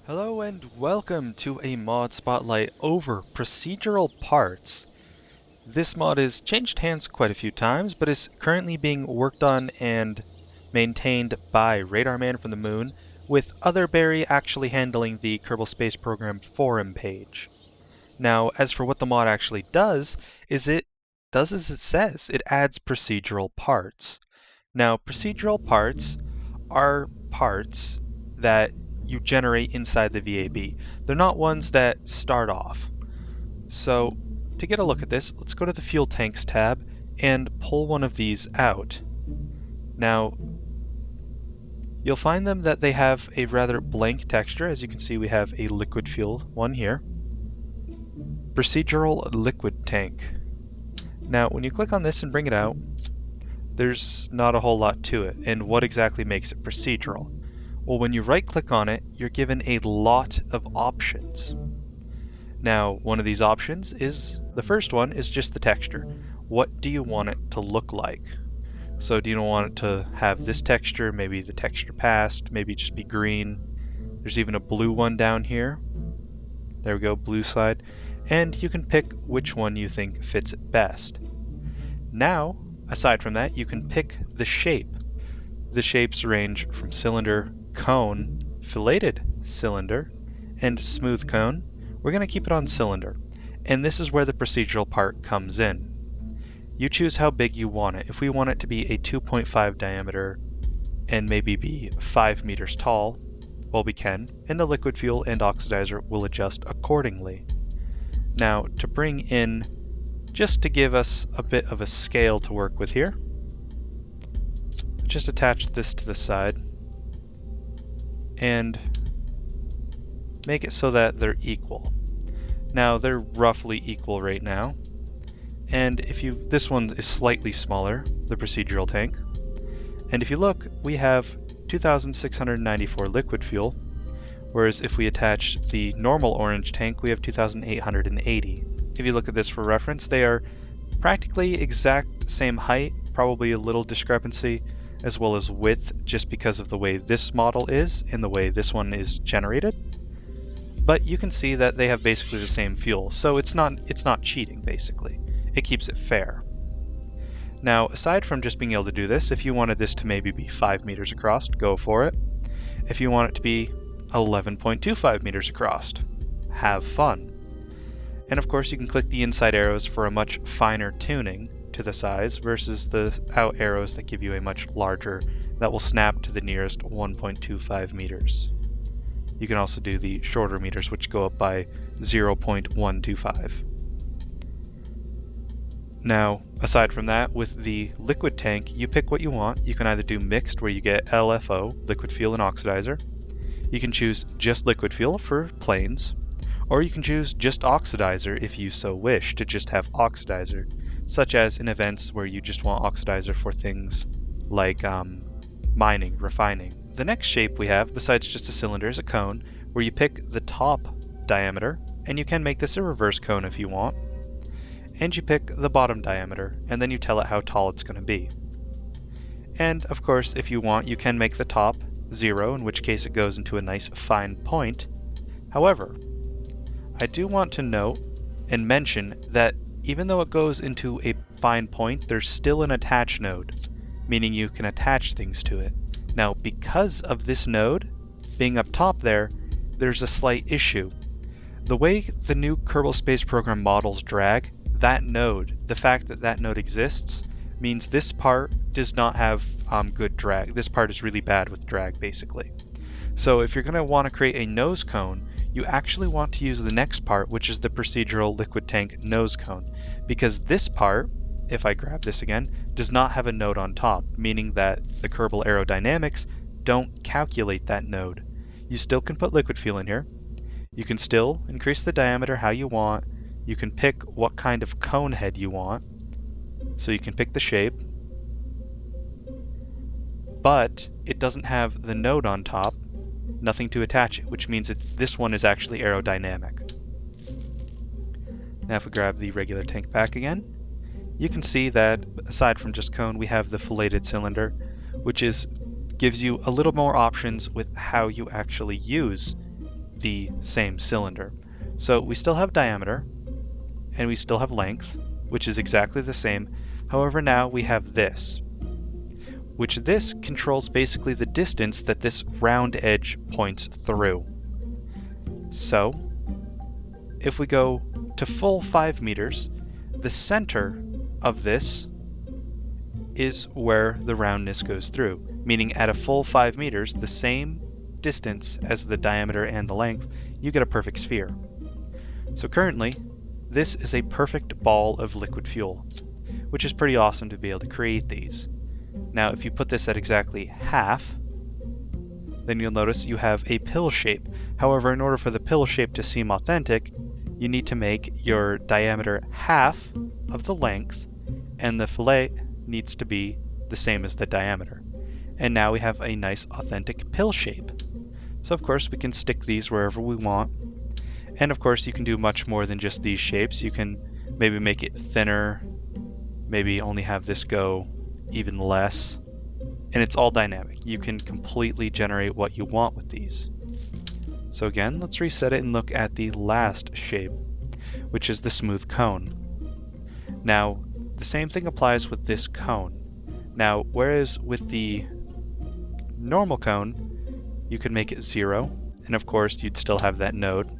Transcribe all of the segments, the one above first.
Hello and welcome to a mod spotlight over procedural parts. This mod has changed hands quite a few times, but is currently being worked on and maintained by Radarman from the Moon, with Otherberry actually handling the Kerbal Space Program forum page. Now, as for what the mod actually does, it does as it says. It adds procedural parts. Now, procedural parts are parts that you generate inside the VAB. They're not ones that start off. So to get a look at this, let's go to the Fuel Tanks tab and pull one of these out. Now, you'll find them that they have a rather blank texture. As you can see, we have a liquid fuel one here. Procedural liquid tank. Now, when you click on this and bring it out, there's not a whole lot to it. And what exactly makes it procedural? Well, when you right-click on it, you're given a lot of options. Now, one of these options is, the first one is just the texture. What do you want it to look like? So do you want it to have this texture, maybe the texture past, maybe just be green? There's even a blue one down here. There we go, blue side. And you can pick which one you think fits it best. Now, aside from that, you can pick the shape. The shapes range from cylinder, cone, filleted cylinder, and smooth cone. We're going to keep it on cylinder, and this is where the procedural part comes in. You choose how big you want it. If we want it to be a 2.5 diameter and maybe be 5 meters tall, well, we can, and the liquid fuel and oxidizer will adjust accordingly. Now, to bring in, just to give us a bit of a scale to work with here, just attach this to the side and make it so that they're equal. Now they're roughly equal right now, and this one is slightly smaller, the procedural tank, and if you look, we have 2,694 liquid fuel, whereas if we attach the normal orange tank, we have 2,880. If you look at this for reference, they are practically exact same height, probably a little discrepancy, as well as width, just because of the way this model is and the way this one is generated. But you can see that they have basically the same fuel, so it's not cheating, basically. It keeps it fair. Now, aside from just being able to do this, if you wanted this to maybe be 5 meters across, go for it. If you want it to be 11.25 meters across, have fun. And of course, you can click the inside arrows for a much finer tuning to the size versus the out arrows that give you a much larger, that will snap to the nearest 1.25 meters. You can also do the shorter meters, which go up by 0.125. Now, aside from that, with the liquid tank, you pick what you want. You can either do mixed, where you get LFO, liquid fuel and oxidizer. You can choose just liquid fuel for planes, or you can choose just oxidizer if you so wish to just have oxidizer, such as in events where you just want oxidizer for things like mining, refining. The next shape we have, besides just a cylinder, is a cone, where you pick the top diameter, and you can make this a reverse cone if you want, and you pick the bottom diameter, and then you tell it how tall it's going to be. And of course, if you want, you can make the top 0, in which case it goes into a nice fine point. However, I do want to note and mention that even though it goes into a fine point, there's still an attach node, meaning you can attach things to it. Now, because of this node being up top there's a slight issue. The way the new Kerbal Space Program models drag, that node, the fact that that node exists, means this part does not have good drag. This part is really bad with drag, basically. So if you're going to want to create a nose cone, you actually want to use the next part, which is the procedural liquid tank nose cone, because this part, if I grab this again, does not have a node on top, meaning that the Kerbal aerodynamics don't calculate that node. You still can put liquid fuel in here. You can still increase the diameter how you want. You can pick what kind of cone head you want. So you can pick the shape. But it doesn't have the node on top, nothing to attach it, which means this one is actually aerodynamic. Now if we grab the regular tank back again, you can see that aside from just cone, we have the filleted cylinder, which gives you a little more options with how you actually use the same cylinder. So we still have diameter, and we still have length, which is exactly the same. However, now we have this, which this controls basically the distance that this round edge points through. So, if we go to full 5 meters, the center of this is where the roundness goes through, meaning at a full 5 meters, the same distance as the diameter and the length, you get a perfect sphere. So currently, this is a perfect ball of liquid fuel, which is pretty awesome to be able to create these. Now, if you put this at exactly half, then you'll notice you have a pill shape. However, in order for the pill shape to seem authentic, you need to make your diameter half of the length, and the fillet needs to be the same as the diameter. And now we have a nice authentic pill shape. So of course we can stick these wherever we want. And of course you can do much more than just these shapes. You can maybe make it thinner, maybe only have this go even less. And it's all dynamic. You can completely generate what you want with these. So again, let's reset it and look at the last shape, which is the smooth cone. Now, the same thing applies with this cone. Now, whereas with the normal cone, you could make it 0, and of course you'd still have that node.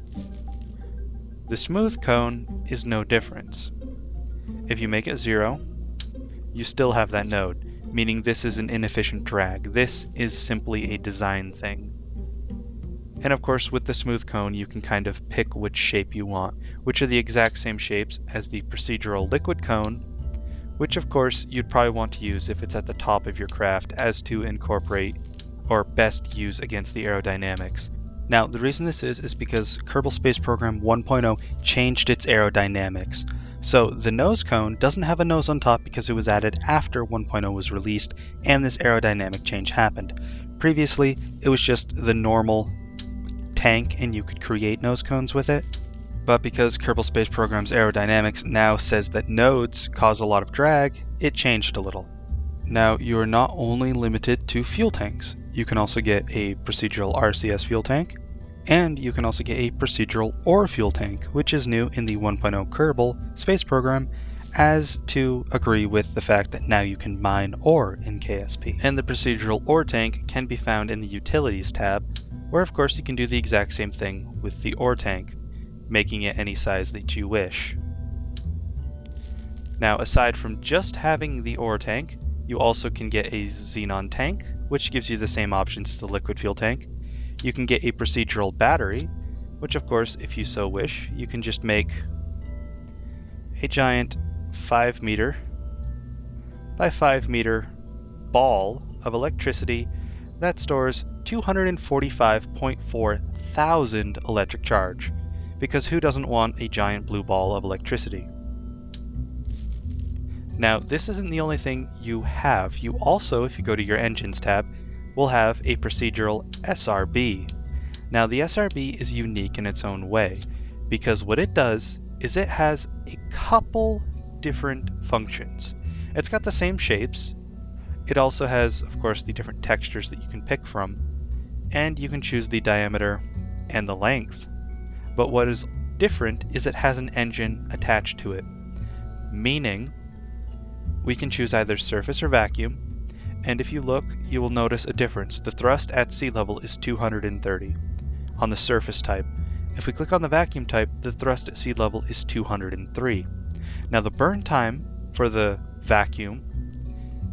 The smooth cone is no difference. If you make it 0, you still have that node, meaning this is an inefficient drag. This is simply a design thing. And of course with the smooth cone you can kind of pick which shape you want, which are the exact same shapes as the procedural liquid cone, which of course you'd probably want to use if it's at the top of your craft as to incorporate or best use against the aerodynamics. Now the reason this is because Kerbal Space Program 1.0 changed its aerodynamics. So the nose cone doesn't have a nose on top because it was added after 1.0 was released and this aerodynamic change happened. Previously it was just the normal tank and you could create nose cones with it. But because Kerbal Space Program's aerodynamics now says that nodes cause a lot of drag, it changed a little. Now you are not only limited to fuel tanks, you can also get a procedural RCS fuel tank, and you can also get a procedural ore fuel tank, which is new in the 1.0 Kerbal Space Program, as to agree with the fact that now you can mine ore in KSP. And the procedural ore tank can be found in the Utilities tab, where of course you can do the exact same thing with the ore tank, making it any size that you wish. Now, aside from just having the ore tank, you also can get a xenon tank, which gives you the same options as the liquid fuel tank. You can get a procedural battery, which of course, if you so wish, you can just make a giant 5 meter by 5 meter ball of electricity that stores 245.4 thousand electric charge, because who doesn't want a giant blue ball of electricity? Now, this isn't the only thing you have. You also, if you go to your Engines tab, will have a procedural SRB. Now, the SRB is unique in its own way, because what it does is it has a couple different functions. It's got the same shapes. It also has, of course, the different textures that you can pick from, and you can choose the diameter and the length. But what is different is it has an engine attached to it, meaning we can choose either surface or vacuum, and if you look, you will notice a difference. The thrust at sea level is 230 on the surface type. If we click on the vacuum type, the thrust at sea level is 203. Now the burn time for the vacuum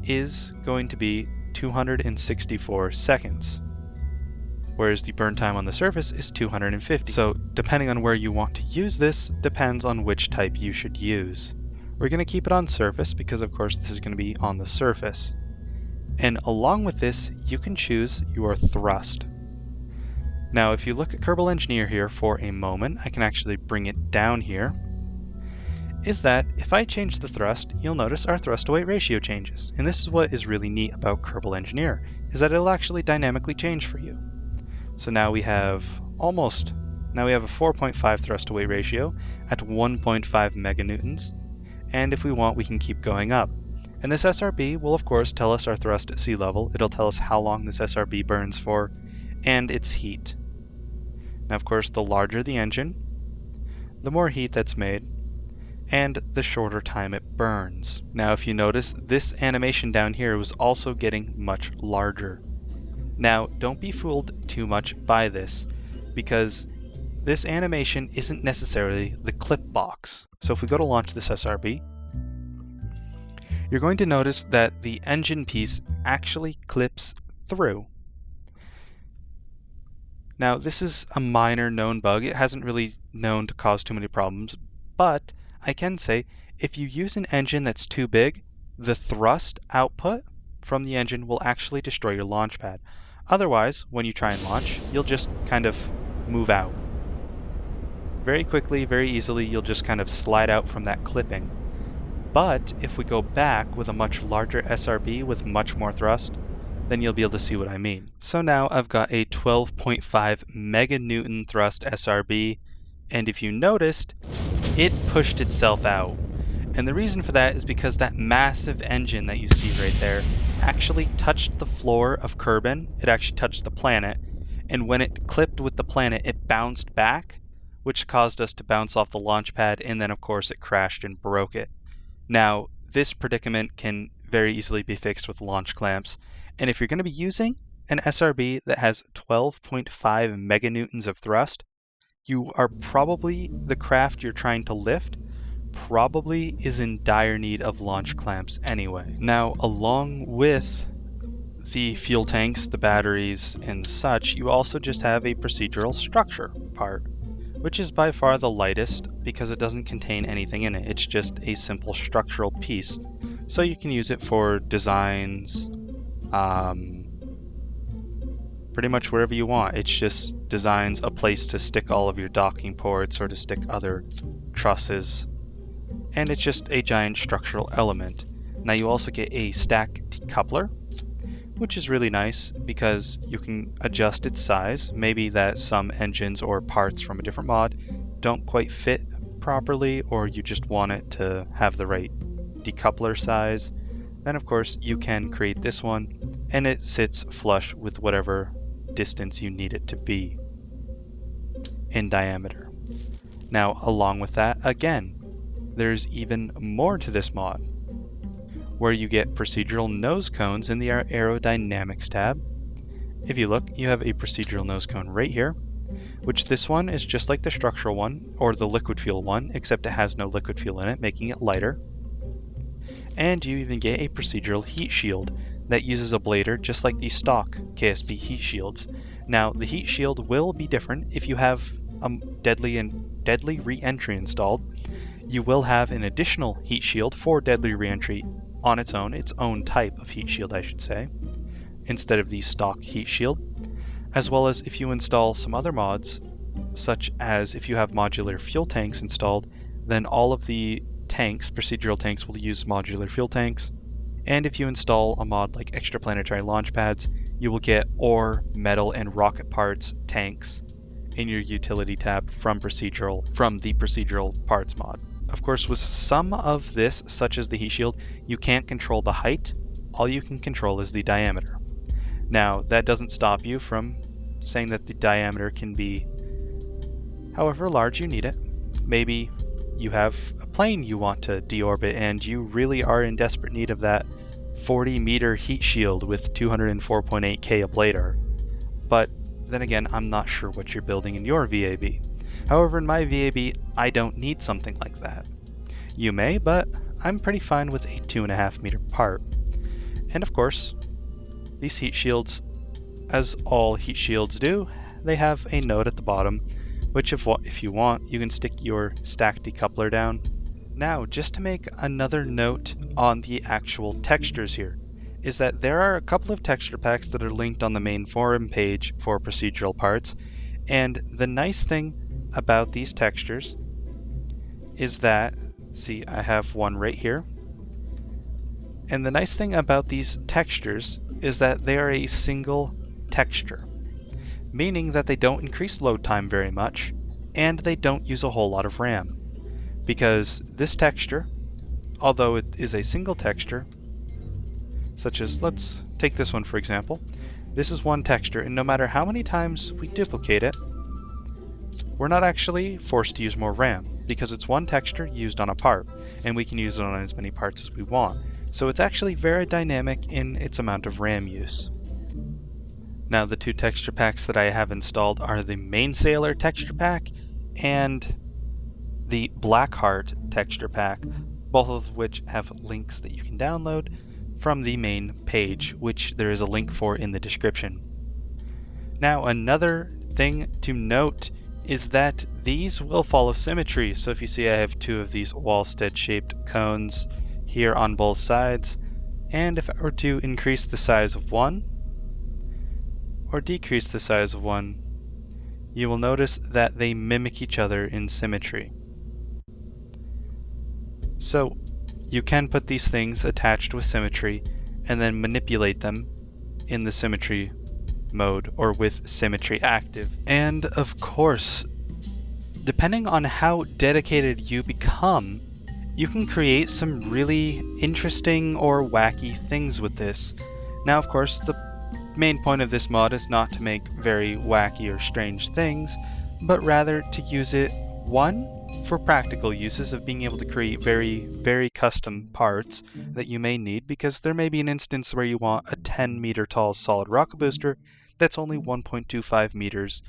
is going to be 264 seconds, whereas the burn time on the surface is 250. So depending on where you want to use this, depends on which type you should use. We're going to keep it on surface because of course this is going to be on the surface. And along with this, you can choose your thrust. Now if you look at Kerbal Engineer here for a moment, I can actually bring it down here, is that if I change the thrust, you'll notice our thrust to weight ratio changes. And this is what is really neat about Kerbal Engineer, is that it'll actually dynamically change for you. So now we have a 4.5 thrust to weight ratio at 1.5 meganewtons. And if we want, we can keep going up. And this SRB will of course tell us our thrust at sea level. It'll tell us how long this SRB burns for, and its heat. Now, of course, the larger the engine, the more heat that's made, and the shorter time it burns. Now, if you notice, this animation down here was also getting much larger. Now, don't be fooled too much by this, because this animation isn't necessarily the clip box. So if we go to launch this SRB, you're going to notice that the engine piece actually clips through. Now, this is a minor known bug. It hasn't really known to cause too many problems, but I can say if you use an engine that's too big, the thrust output from the engine will actually destroy your launch pad. Otherwise, when you try and launch, you'll just kind of move out. Very quickly, very easily, you'll just kind of slide out from that clipping. But if we go back with a much larger SRB with much more thrust, then you'll be able to see what I mean. So now I've got a 12.5 meganewton thrust SRB, and if you noticed, it pushed itself out. And the reason for that is because that massive engine that you see right there actually touched the floor of Kerbal. It actually touched the planet, and when it clipped with the planet, it bounced back, which caused us to bounce off the launch pad, and then of course it crashed and broke it. Now, this predicament can very easily be fixed with launch clamps, and if you're going to be using an SRB that has 12.5 meganewtons of thrust, you are probably, the craft you're trying to lift probably is in dire need of launch clamps anyway. Now, along with the fuel tanks, the batteries, and such, you also just have a procedural structure part, which is by far the lightest because it doesn't contain anything in it. It's just a simple structural piece. So you can use it for designs, pretty much wherever you want. It's just designs, a place to stick all of your docking ports or to stick other trusses. And it's just a giant structural element. Now you also get a stack decoupler, which is really nice because you can adjust its size. Maybe that some engines or parts from a different mod don't quite fit properly, or you just want it to have the right decoupler size. Then of course you can create this one, and it sits flush with whatever distance you need it to be in diameter. Now, along with that, again, there's even more to this mod, where you get procedural nose cones in the aerodynamics tab. If you look, you have a procedural nose cone right here, which this one is just like the structural one, or the liquid fuel one, except it has no liquid fuel in it, making it lighter. And you even get a procedural heat shield that uses a blader just like the stock KSP heat shields. Now, the heat shield will be different if you have a deadly re-entry installed. You will have an additional heat shield for deadly re-entry on its own type of heat shield, I should say, instead of the stock heat shield, as well as if you install some other mods, such as if you have modular fuel tanks installed, then all of the tanks, procedural tanks, will use modular fuel tanks. And if you install a mod like extraplanetary launch pads, you will get ore, metal, and rocket parts tanks in your utility tab from the procedural parts mod. Of course, with some of this, such as the heat shield, you can't control the height. All you can control is the diameter. Now, that doesn't stop you from saying that the diameter can be however large you need it. Maybe you have a plane you want to deorbit and you really are in desperate need of that 40-meter heat shield with 204.8K ablator. But then again, I'm not sure what you're building in your VAB. However, in my VAB, I don't need something like that. You may, but I'm pretty fine with a 2.5-meter part. And of course, these heat shields, as all heat shields do, they have a node at the bottom, which if you want, you can stick your stack decoupler down. Now, just to make another note on the actual textures here, is that there are a couple of texture packs that are linked on the main forum page for procedural parts, and the nice thing about these textures is that, see, I have one right here, and the nice thing about these textures is that they are a single texture, meaning that they don't increase load time very much, and they don't use a whole lot of RAM. Because this texture, although it is a single texture, such as, let's take this one for example, this is one texture, and no matter how many times we duplicate it, we're not actually forced to use more RAM, because it's one texture used on a part, and we can use it on as many parts as we want. So it's actually very dynamic in its amount of RAM use. Now the two texture packs that I have installed are the Main Sailor texture pack and the Blackheart texture pack, both of which have links that you can download from the main page, which there is a link for in the description. Now another thing to note is that these will follow symmetry. So if you see, I have two of these Wallstead shaped cones here on both sides, and if I were to increase the size of one or decrease the size of one, you will notice that they mimic each other in symmetry. So you can put these things attached with symmetry and then manipulate them in the symmetry mode or with symmetry active. And of course, depending on how dedicated you become, you can create some really interesting or wacky things with this. Now of course, the main point of this mod is not to make very wacky or strange things, but rather to use it, one, for practical uses of being able to create very custom parts that you may need, because there may be an instance where you want a 10 meter tall solid rocket booster that's only 1.25 meters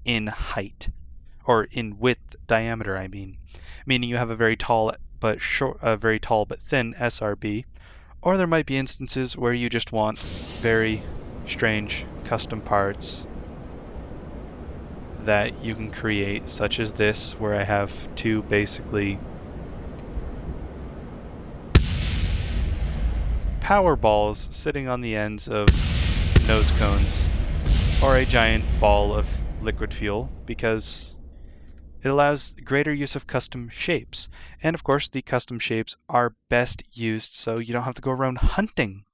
in height, or in width, diameter I mean, meaning you have a very tall but thin SRB, or there might be instances where you just want very strange custom parts that you can create, such as this, where I have two basically power balls sitting on the ends of nose cones, or a giant ball of liquid fuel, because it allows greater use of custom shapes. And of course, the custom shapes are best used so you don't have to go around hunting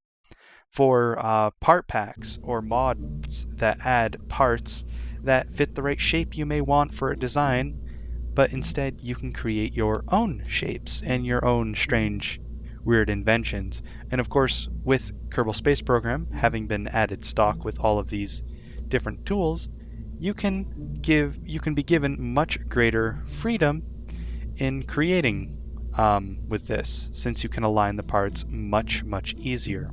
for part packs or mods that add parts that fit the right shape you may want for a design, but instead you can create your own shapes and your own strange, weird inventions. And of course, with Kerbal Space Program having been added stock with all of these different tools, you can be given much greater freedom in creating with this, since you can align the parts much easier.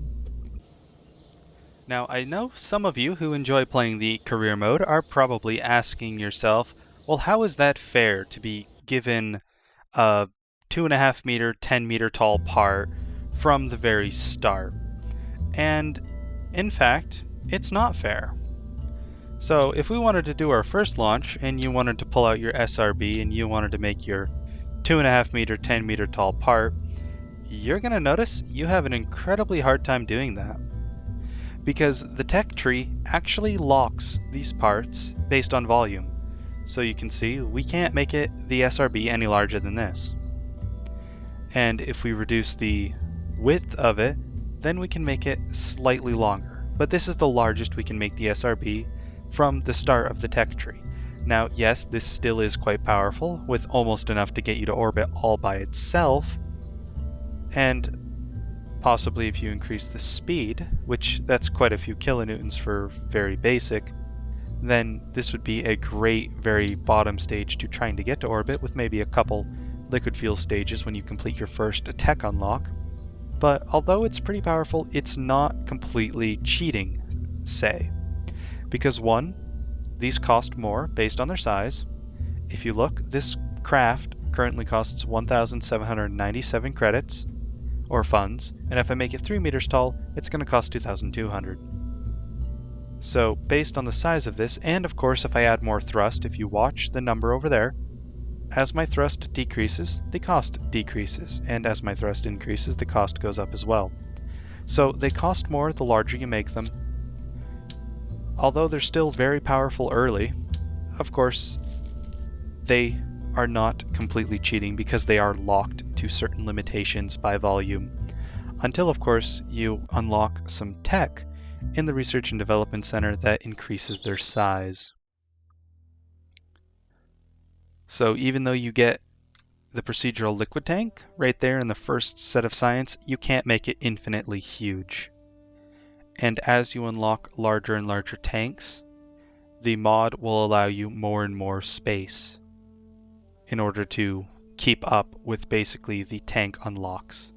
Now, I know some of you who enjoy playing the career mode are probably asking yourself, well, how is that fair to be given a 2.5 meter, 10 meter tall part from the very start? And in fact, it's not fair. So if we wanted to do our first launch and you wanted to pull out your SRB and you wanted to make your 2.5 meter, 10 meter tall part, you're going to notice you have an incredibly hard time doing that, because the tech tree actually locks these parts based on volume. So you can see we can't make it the SRB any larger than this. And if we reduce the width of it, then we can make it slightly longer. But this is the largest we can make the SRB from the start of the tech tree. Now, yes, this still is quite powerful, with almost enough to get you to orbit all by itself, and possibly if you increase the speed, which that's quite a few kilonewtons for very basic, then this would be a great, very bottom stage to trying to get to orbit, with maybe a couple liquid fuel stages when you complete your first tech unlock. But although it's pretty powerful, it's not completely cheating, say. Because one, these cost more based on their size. If you look, this craft currently costs 1,797 credits, or funds, and if I make it 3 meters tall, it's going to cost 2,200. So based on the size of this, and of course if I add more thrust, if you watch the number over there, as my thrust decreases, the cost decreases, and as my thrust increases, the cost goes up as well. So they cost more the larger you make them. Although they're still very powerful early, of course, they are not completely cheating because they are locked to certain limitations by volume, until of course you unlock some tech in the Research and Development Center that increases their size. So even though you get the procedural liquid tank right there in the first set of science, you can't make it infinitely huge. And as you unlock larger and larger tanks, the mod will allow you more and more space in order to keep up with basically the tank unlocks.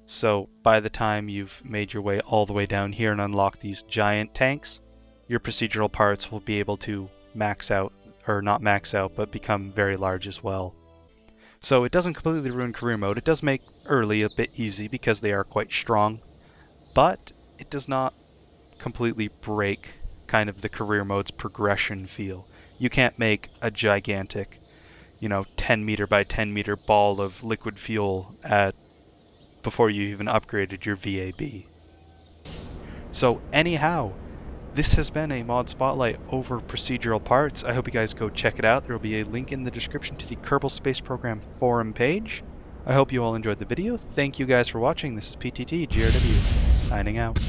So by the time you've made your way all the way down here and unlocked these giant tanks, your procedural parts will be able to max out, or not max out, but become very large as well. So it doesn't completely ruin career mode. It does make early a bit easy because they are quite strong, but it does not completely break kind of the career mode's progression feel. You can't make a gigantic, 10 meter by 10 meter ball of liquid fuel before you even upgraded your VAB. So anyhow, this has been a mod spotlight over procedural parts. I hope you guys go check it out. There will be a link in the description to the Kerbal Space Program forum page. I hope you all enjoyed the video. Thank you guys for watching. This is PTT GRW signing out.